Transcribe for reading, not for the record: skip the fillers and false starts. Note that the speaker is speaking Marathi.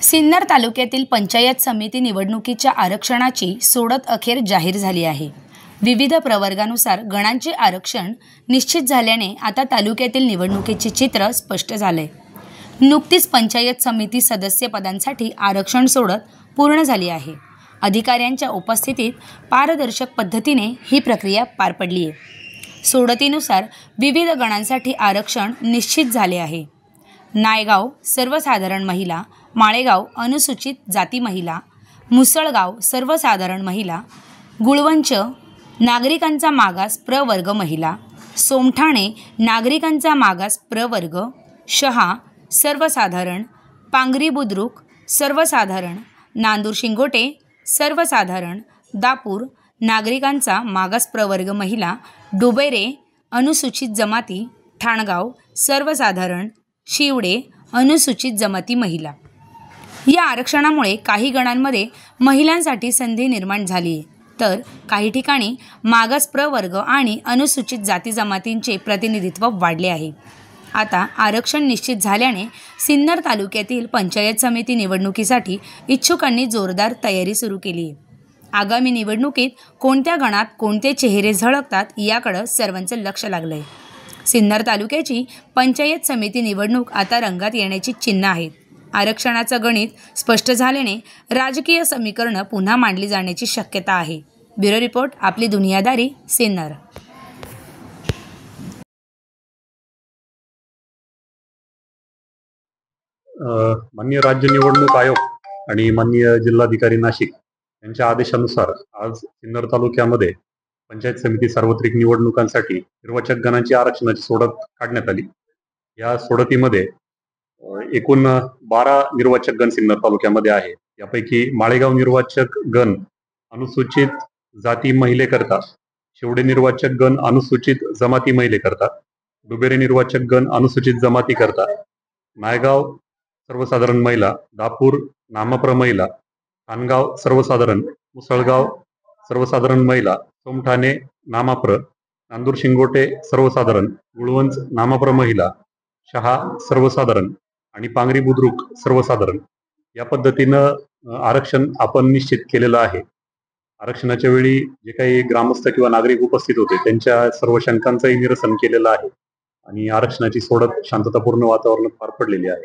सिन्नर तालुक्यातील पंचायत समिती निवडणुकीच्या आरक्षणाची सोडत अखेर जाहीर झाली आहे। विविध प्रवर्गानुसार गणांचे आरक्षण निश्चित झाल्याने आता तालुक्यातील निवडणुकीचे चित्र स्पष्ट झाले। नुकतीच पंचायत समिती सदस्य पदांसाठी आरक्षण सोडत पूर्ण झाली आहे। अधिकाऱ्यांच्या उपस्थितीत पारदर्शक पद्धतीने ही प्रक्रिया पार पडली आहे। सोडतीनुसार विविध गणांसाठी आरक्षण निश्चित झाले आहे। नायगाव सर्वसाधारण महिला, माळेगाव अनुसूचित जाती महिला, मुसळगाव सर्वसाधारण महिला, गुळवंच नागरिकांचा मागास प्रवर्ग महिला, सोमठाणे नागरिकांचा मागास प्रवर्ग, शहा सर्वसाधारण, पांगरी बुद्रुक सर्वसाधारण, नांदूर शिंगोटे सर्वसाधारण, दापूर नागरिकांचा मागास प्रवर्ग महिला, डोबेरे अनुसूचित जमाती, ठाणगाव सर्वसाधारण, शिवडे अनुसूचित जमाती महिला। या आरक्षणामुळे काही गणांमध्ये महिलांसाठी संधी निर्माण झाली आहे, तर काही ठिकाणी मागास प्रवर्ग आणि अनुसूचित जाती जमातींचे प्रतिनिधित्व वाढले आहे। आता आरक्षण निश्चित झाल्याने सिन्नर तालुक्यातील पंचायत समिती निवडणुकीसाठी इच्छुकांनी जोरदार तयारी सुरू केली आहे। आगामी निवडणुकीत कोणत्या गणात कोणते चेहरे झळकतात याकडे सर्वांचं लक्ष लागलंय। सिन्नर तालुक्याची पंचायत समिती निवडणूक आता रंगात येण्याची चिन्ह आहेत। आरक्षणाचं गणित स्पष्ट झाल्याने राजकीय समीकरणं पुन्हा मांडली जाण्याची शक्यता आहे। ब्युरो रिपोर्ट, आपली दुनियादारी, सिन्नर। माननीय राज्य निवडणूक आयोग आणि माननीय जिल्हाधिकारी नाशिक यांच्या आदेशानुसार आज सिन्नर तालुक्यामध्ये पंचायत समिती सार्वत्रिक निवडणुकांसाठी निर्वाचक गणांची आरक्षणाची सोडत काढण्यात आली। या सोडतीमध्ये एकूण 12 निर्वाचक गण सिन्नर तालुक्यामध्ये आहे। यापैकी माळेगाव निर्वाचक गण अनुसूचित जाती महिलेकरता, शिवडे निर्वाचक गण अनुसूचित जमाती महिलेकरता, डुबेरे निर्वाचक गण अनुसूचित जमाती करता, नायगाव सर्वसाधारण महिला, दापूर नामप्र महिला, ठाणगाव सर्वसाधारण, मुसळगाव सर्वसाधारण महिला, सोमठाणे नामाप्र, नांदूर शिंगोटे सर्वसाधारण, गुळवंच नामाप्र महिला, शहा सर्वसाधारण आणि पांगरी बुद्रुक सर्वसाधारण या पद्धतीनं आरक्षण आपण निश्चित केलेलं आहे। आरक्षणाच्या वेळी जे काही ग्रामस्थ किंवा नागरिक उपस्थित होते त्यांच्या सर्व शंकांचंही निरसन केलेलं आहे आणि आरक्षणाची सोडत शांततापूर्ण वातावरणात पार पडलेली आहे।